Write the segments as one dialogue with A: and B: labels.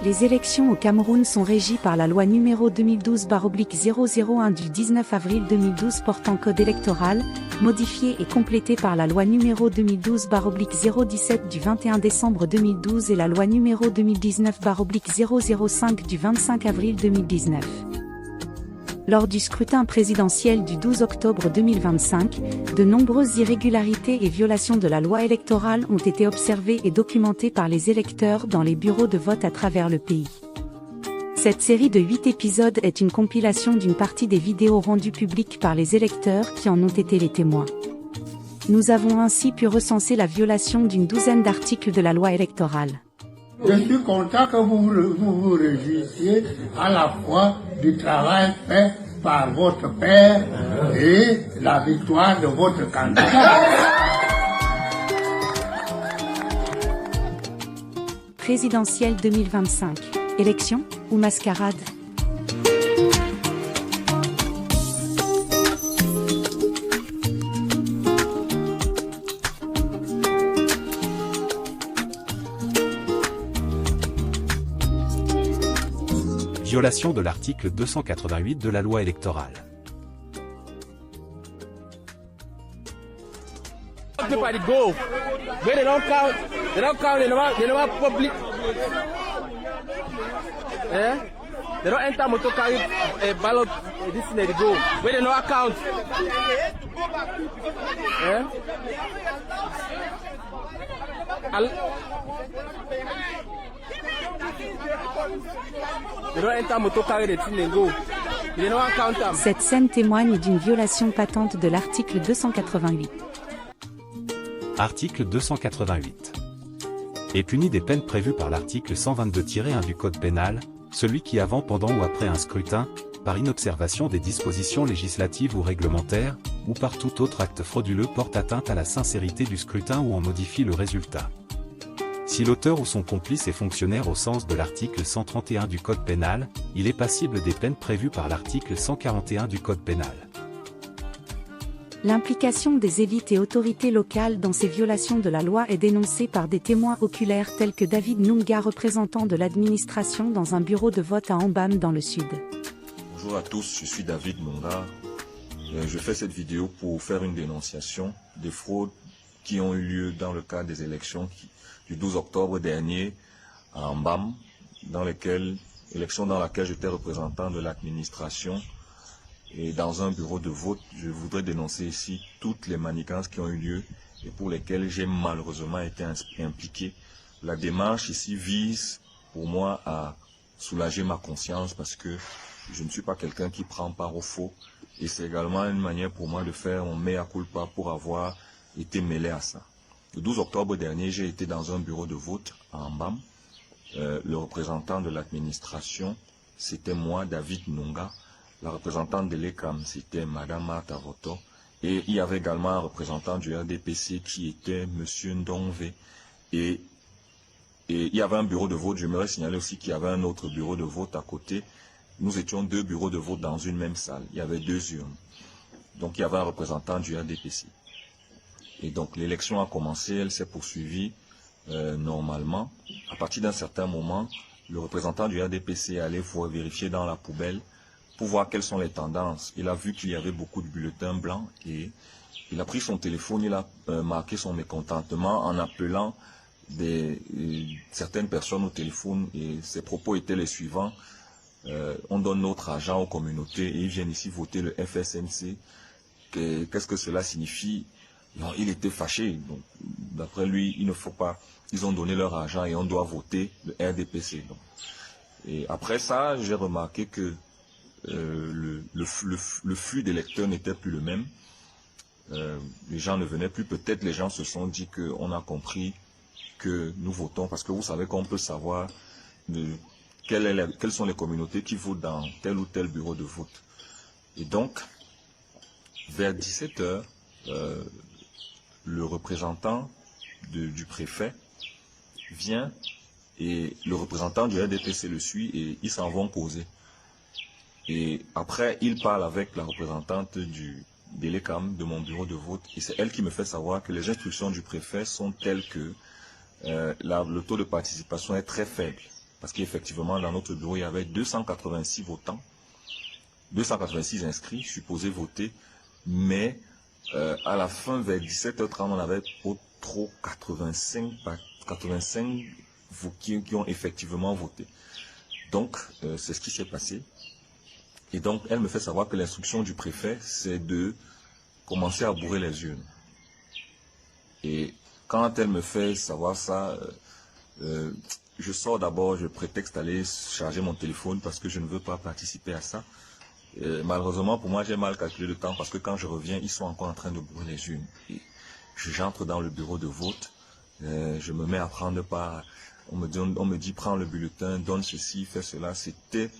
A: Les élections au Cameroun sont régies par la loi numéro 2012/001 du 19 avril 2012 portant code électoral, modifiée et complétée par la loi numéro 2012/017 du 21 décembre 2012 et la loi numéro 2019/005 du 25 avril 2019. Lors du scrutin présidentiel du 12 octobre 2025, de nombreuses irrégularités et violations de la loi électorale ont été observées et documentées par les électeurs dans les bureaux de vote à travers le pays. Cette série de 8 épisodes est une compilation d'une partie des vidéos rendues publiques par les électeurs qui en ont été les témoins. Nous avons ainsi pu recenser la violation d'une douzaine d'articles de la loi électorale.
B: Je suis content que vous vous réjouissiez à la fois du travail fait par votre père et la victoire de votre candidat.
A: Présidentielle 2025. Élection ou mascarade?
C: Violation de l'article 288 de la loi électorale.
D: Everybody go. When they don't count, they don't public. Eh? They don't enter motor carry a ballot. This thing they go. When they no account. Eh?
A: Cette scène témoigne d'une violation patente de l'article 288.
C: Article 288. Est puni des peines prévues par l'article 122-1 du Code pénal, celui qui avant, pendant ou après un scrutin, par inobservation des dispositions législatives ou réglementaires, ou par tout autre acte frauduleux porte atteinte à la sincérité du scrutin ou en modifie le résultat. Si l'auteur ou son complice est fonctionnaire au sens de l'article 131 du Code pénal, il est passible des peines prévues par l'article 141 du Code pénal.
A: L'implication des élites et autorités locales dans ces violations de la loi est dénoncée par des témoins oculaires tels que David Nunga, représentant de l'administration dans un bureau de vote à Ambam dans le sud.
E: Bonjour à tous, je suis David Nunga. Je fais cette vidéo pour faire une dénonciation des fraudes qui ont eu lieu dans le cadre des élections du 12 octobre dernier à Ambam, élection dans laquelle j'étais représentant de l'administration. Et dans un bureau de vote, je voudrais dénoncer ici toutes les manigances qui ont eu lieu et pour lesquelles j'ai malheureusement été impliqué. La démarche ici vise pour moi à soulager ma conscience parce que je ne suis pas quelqu'un qui prend part au faux. Et c'est également une manière pour moi de faire mon mea culpa pour avoir été mêlé à ça. Le 12 octobre dernier, j'ai été dans un bureau de vote à Ambam. Le représentant de l'administration, c'était moi, David Nunga. La représentante de l'ECAM, c'était Madame Martha Voto. Et il y avait également un représentant du RDPC qui était Monsieur Ndongve. Et il y avait un bureau de vote. J'aimerais signaler aussi qu'il y avait un autre bureau de vote à côté. Nous étions deux bureaux de vote dans une même salle. Il y avait deux urnes. Donc il y avait un représentant du RDPC. Et donc l'élection a commencé, elle s'est poursuivie normalement. À partir d'un certain moment, le représentant du RDPC allait vérifier dans la poubelle pour voir quelles sont les tendances. Il a vu qu'il y avait beaucoup de bulletins blancs et il a pris son téléphone, il a marqué son mécontentement en appelant certaines personnes au téléphone et ses propos étaient les suivants. On donne notre argent aux communautés et ils viennent ici voter le FSNC. Qu'est-ce que cela signifie? Non, il était fâché. Donc, d'après lui, il ne faut pas. Ils ont donné leur argent et on doit voter le RDPC. Donc. Et après ça, j'ai remarqué que le flux des lecteurs n'était plus le même. Les gens ne venaient plus. Peut-être les gens se sont dit qu'on a compris que nous votons. Parce que vous savez qu'on peut savoir quelles sont les communautés qui votent dans tel ou tel bureau de vote. Et donc, vers 17 h, le représentant du préfet vient et le représentant du RDPC le suit et ils s'en vont causer. Et après, il parle avec la représentante de l'ECAM, de mon bureau de vote, et c'est elle qui me fait savoir que les instructions du préfet sont telles que le taux de participation est très faible. parce qu'effectivement, dans notre bureau, il y avait 286 votants, 286 inscrits, supposés voter, mais à la fin, vers 17h30, on avait trop 85 qui ont effectivement voté. Donc, c'est ce qui s'est passé. Et donc, elle me fait savoir que l'instruction du préfet, c'est de commencer à bourrer les urnes. Et quand elle me fait savoir ça, je sors d'abord, je prétexte d'aller charger mon téléphone parce que je ne veux pas participer à ça. Malheureusement, pour moi, j'ai mal calculé le temps parce que quand je reviens, ils sont encore en train de bourrer les urnes. J'entre dans le bureau de vote, je me mets à prendre part. On me dit, prends le bulletin, donne ceci, fais cela. C'était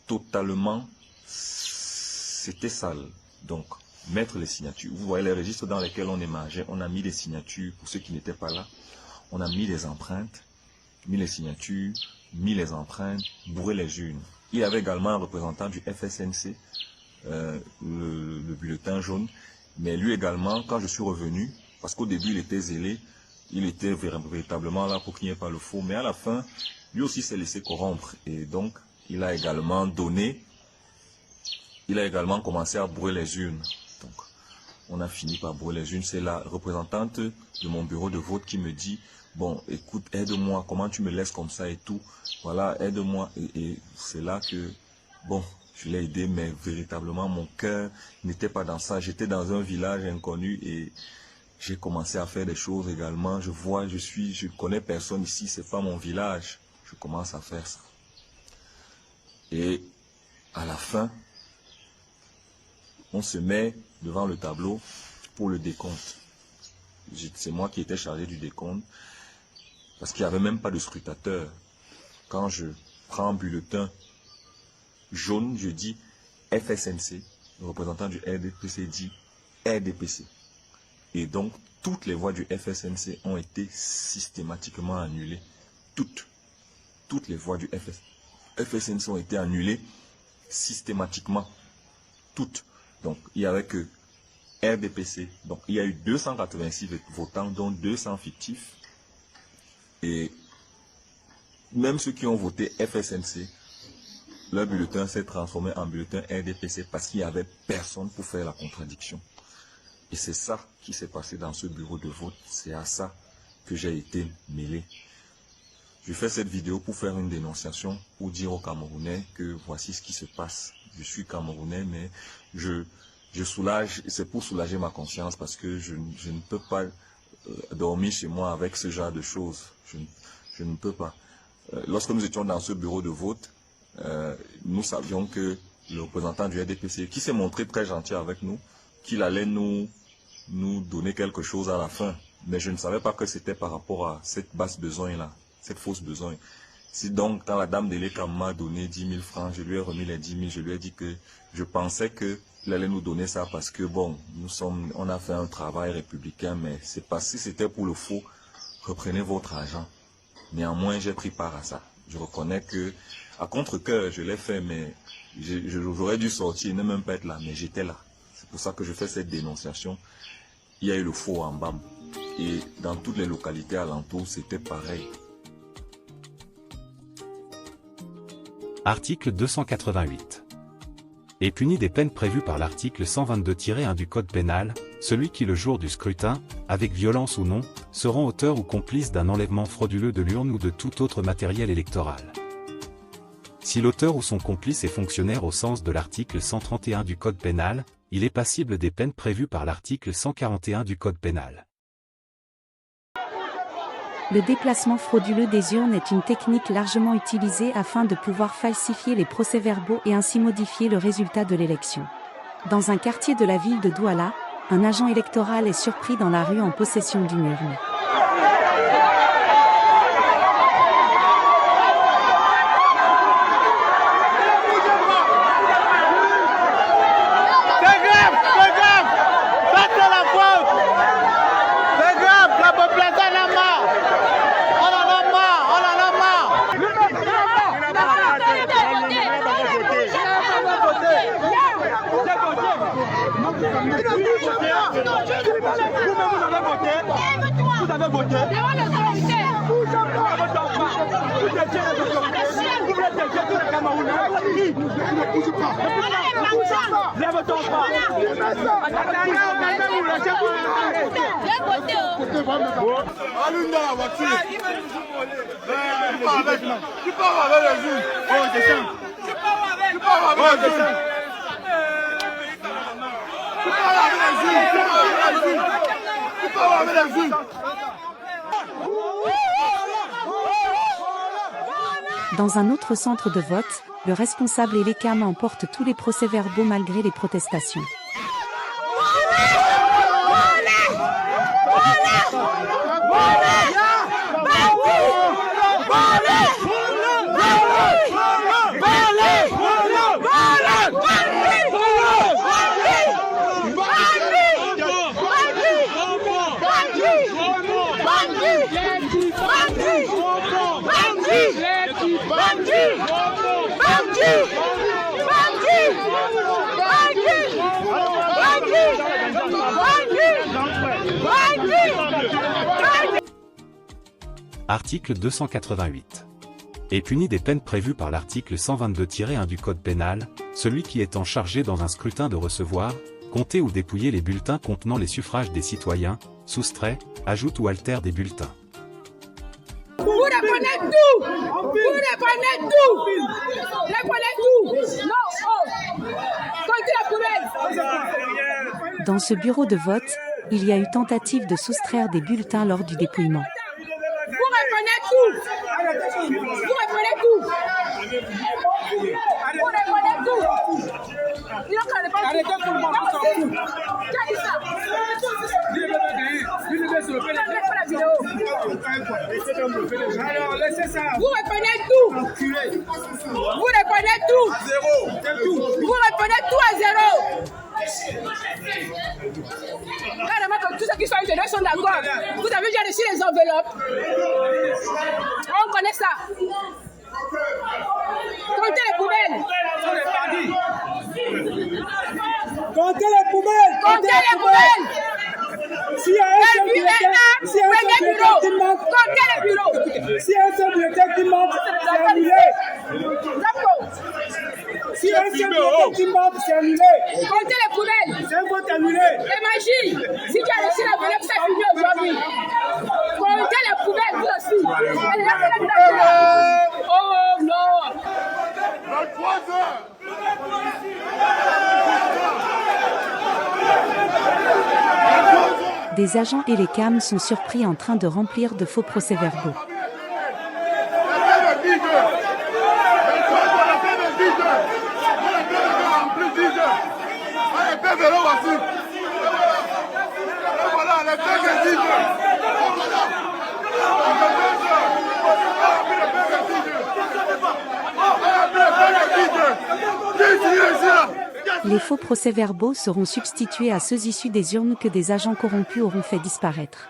E: totalement, c'était sale. Donc, mettre les signatures. Vous voyez les registres dans lesquels on émargeait. On a mis les signatures pour ceux qui n'étaient pas là. On a mis les empreintes, mis les signatures, mis les empreintes, bourré les urnes. Il y avait également un représentant du FSNC, le bulletin jaune. Mais lui également, quand je suis revenu, parce qu'au début il était zélé, il était véritablement là pour qu'il n'y ait pas le faux. Mais à la fin, lui aussi s'est laissé corrompre. Et donc, il a également commencé à bourrer les urnes. Donc, on a fini par bourrer les urnes. C'est la représentante de mon bureau de vote qui me dit, bon, écoute, aide-moi, comment tu me laisses comme ça et tout. Voilà, aide-moi. Et c'est là que, bon, je l'ai aidé, mais véritablement, mon cœur n'était pas dans ça. J'étais dans un village inconnu et j'ai commencé à faire des choses également. Je connais personne ici, c'est pas mon village. Je commence à faire ça. Et à la fin, on se met devant le tableau pour le décompte. C'est moi qui étais chargé du décompte parce qu'il n'y avait même pas de scrutateur. Quand je prends un bulletin jaune, je dis FSNC, le représentant du RDPC dit RDPC. Et donc, toutes les voix du FSNC ont été systématiquement annulées. Toutes les voix du FSNC ont été annulées systématiquement. Toutes. Donc, il n'y avait que RDPC. Donc, il y a eu 286 votants, dont 200 fictifs. Et même ceux qui ont voté FSNC, leur bulletin s'est transformé en bulletin RDPC parce qu'il n'y avait personne pour faire la contradiction. Et c'est ça qui s'est passé dans ce bureau de vote. C'est à ça que j'ai été mêlé. Je fais cette vidéo pour faire une dénonciation, pour dire aux Camerounais que voici ce qui se passe. Je suis Camerounais, mais je soulage, c'est pour soulager ma conscience parce que je ne peux pas dormir chez moi avec ce genre de choses. Je ne peux pas. Lorsque nous étions dans ce bureau de vote, nous savions que le représentant du RDPC, qui s'est montré très gentil avec nous, qu'il allait nous donner quelque chose à la fin. Mais je ne savais pas que c'était par rapport à cette basse besogne-là, cette fausse besogne. Si donc, quand la dame de l'ECA m'a donné 10 000 francs, je lui ai remis les 10 000, je lui ai dit que je pensais qu'il allait nous donner ça parce que, bon, on a fait un travail républicain, mais c'est pas si c'était pour le faux, reprenez votre argent. Néanmoins, j'ai pris part à ça. Je reconnais que, à contre-cœur, je l'ai fait, mais j'aurais dû sortir et ne même pas être là, mais j'étais là. C'est pour ça que je fais cette dénonciation. Il y a eu le faux en BAM. Et dans toutes les localités alentours, c'était pareil.
C: Article 288. Est puni des peines prévues par l'article 122-1 du Code pénal, celui qui le jour du scrutin, avec violence ou non, seront auteurs ou complices d'un enlèvement frauduleux de l'urne ou de tout autre matériel électoral. Si l'auteur ou son complice est fonctionnaire au sens de l'article 131 du Code pénal, il est passible des peines prévues par l'article 141 du Code pénal.
A: Le déplacement frauduleux des urnes est une technique largement utilisée afin de pouvoir falsifier les procès-verbaux et ainsi modifier le résultat de l'élection. Dans un quartier de la ville de Douala, un agent électoral est surpris dans la rue en possession d'une urne.
F: Vous-même vous avez voté.
D: vous avez voté.
F: Devant l'autorité.
D: Vous voulez détruire tous les Camerounais. Ne bougez pas. Lève-toi pas.
G: Allume dans la voiture. Tu pars avec les jours. Oh, descends. Tu pars avec les jours. Tu pars avec les jours. Tu pars avec les jours.
A: Dans un autre centre de vote, le responsable et l'ECAM emportent tous les procès-verbaux malgré les protestations.
C: Article 288. Est puni des peines prévues par l'article 122-1 du Code pénal, celui qui étant chargé dans un scrutin de recevoir, compter ou dépouiller les bulletins contenant les suffrages des citoyens, soustrait, ajoute ou altère des bulletins.
F: Vous reprenez tout. Vous reprenez tout. Reprenez tout. Non, oh. Comptez la poubelle.
A: Dans ce bureau de vote, il y a eu tentative de soustraire des bulletins lors du dépouillement.
F: Vous reprenez tout. Vous reprenez tout. Vous reprenez tout. Il a qu'à pas. Arrêtez tout le monde. Qui a dit ça? Vous reprenez tout. Vous reprenez tout. Vous reprenez tout à zéro. Carrément que tous ceux qui sont ingénieurs sont d'accord. Vous avez déjà reçu les enveloppes. On connaît ça. Comptez les poubelles.
D: Comptez les poubelles.
F: Comptez les poubelles.
D: S'il y a un seul bulletin qui manque,
F: comptez les bureaux.
D: si un seul bulletin qui manque, c'est annulé. Si un seul bulletin qui manque, c'est annulé.
F: Comptez les poubelles.
D: C'est un vote annulé.
F: Imagine, si tu as reçu l'enveloppe, c'est fini aujourd'hui. Comptez les poubelles, vous aussi. Oh non.
G: Dans 3 heures.
A: Des agents et l'ECAM sont surpris en train de remplir de faux procès-verbaux. Les faux procès-verbaux seront substitués à ceux issus des urnes que des agents corrompus auront fait disparaître.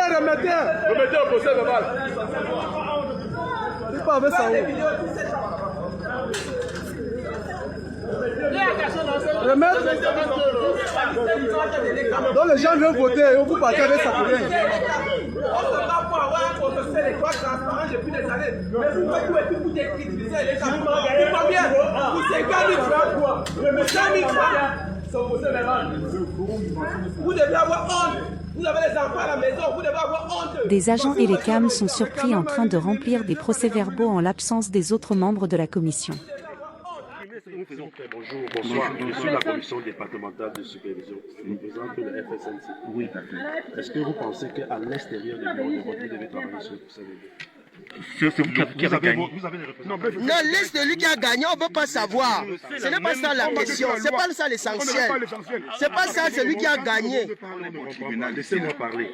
G: Remettez au procès-verbal.
D: C'est pas avec ça. Remettre. Donc les gens viennent voter et vous partez avec ça pour rien.
G: Vous devez avoir honte. Vous avez les enfants à la maison, vous devez avoir honte.
A: Des agents et l'ECAM sont surpris en train de remplir des procès-verbaux en l'absence des autres membres de la commission.
H: Bonjour, bonsoir. Je suis la commission départementale de supervision. Je représente le FSNC. Oui, d'accord. Est-ce que vous pensez qu'à l'extérieur du bureau de vote, vous devez travailler sur ce
I: C'est vous qui avez gagné.
J: Non, laisse celui qui a gagné, on ne peut pas savoir. Ce n'est pas ça la question, ce n'est pas ça l'essentiel. Ce n'est pas ça celui qui a gagné.
H: Laissez-moi parler.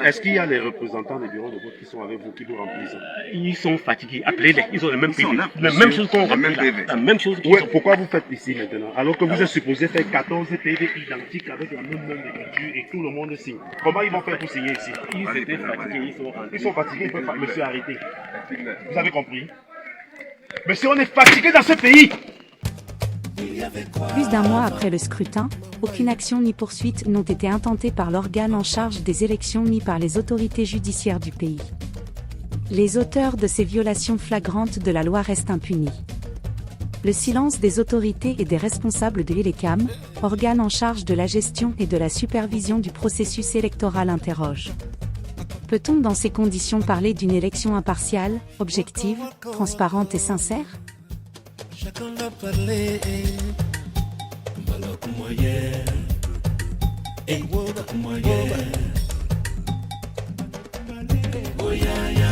H: Est-ce qu'il y a les représentants des bureaux de vote qui sont avec vous, qui vous remplissent?
I: Ils sont fatigués, appelez-les, ils ont le même PV. La même chose qu'on remplit là. La même chose.
H: Pourquoi vous faites ici maintenant? Alors que vous êtes supposé faire 14 PV identiques avec la même nombre d'écritures et tout le monde signe. Comment ils vont faire pour signer ici?
I: Ils étaient fatigués, ils sont rentrés.
H: Ils sont fatigués, ils peuvent pas. Monsieur, arrêtez. Vous avez compris? Monsieur, on est fatigué dans ce pays.
A: Plus d'un mois après le scrutin, aucune action ni poursuite n'ont été intentées par l'organe en charge des élections ni par les autorités judiciaires du pays. Les auteurs de ces violations flagrantes de la loi restent impunis. Le silence des autorités et des responsables de l'ELECAM, organe en charge de la gestion et de la supervision du processus électoral, interroge. Peut-on dans ces conditions parler d'une élection impartiale, objective, transparente et sincère?
K: Chacun va parler. Oh yeah, yeah.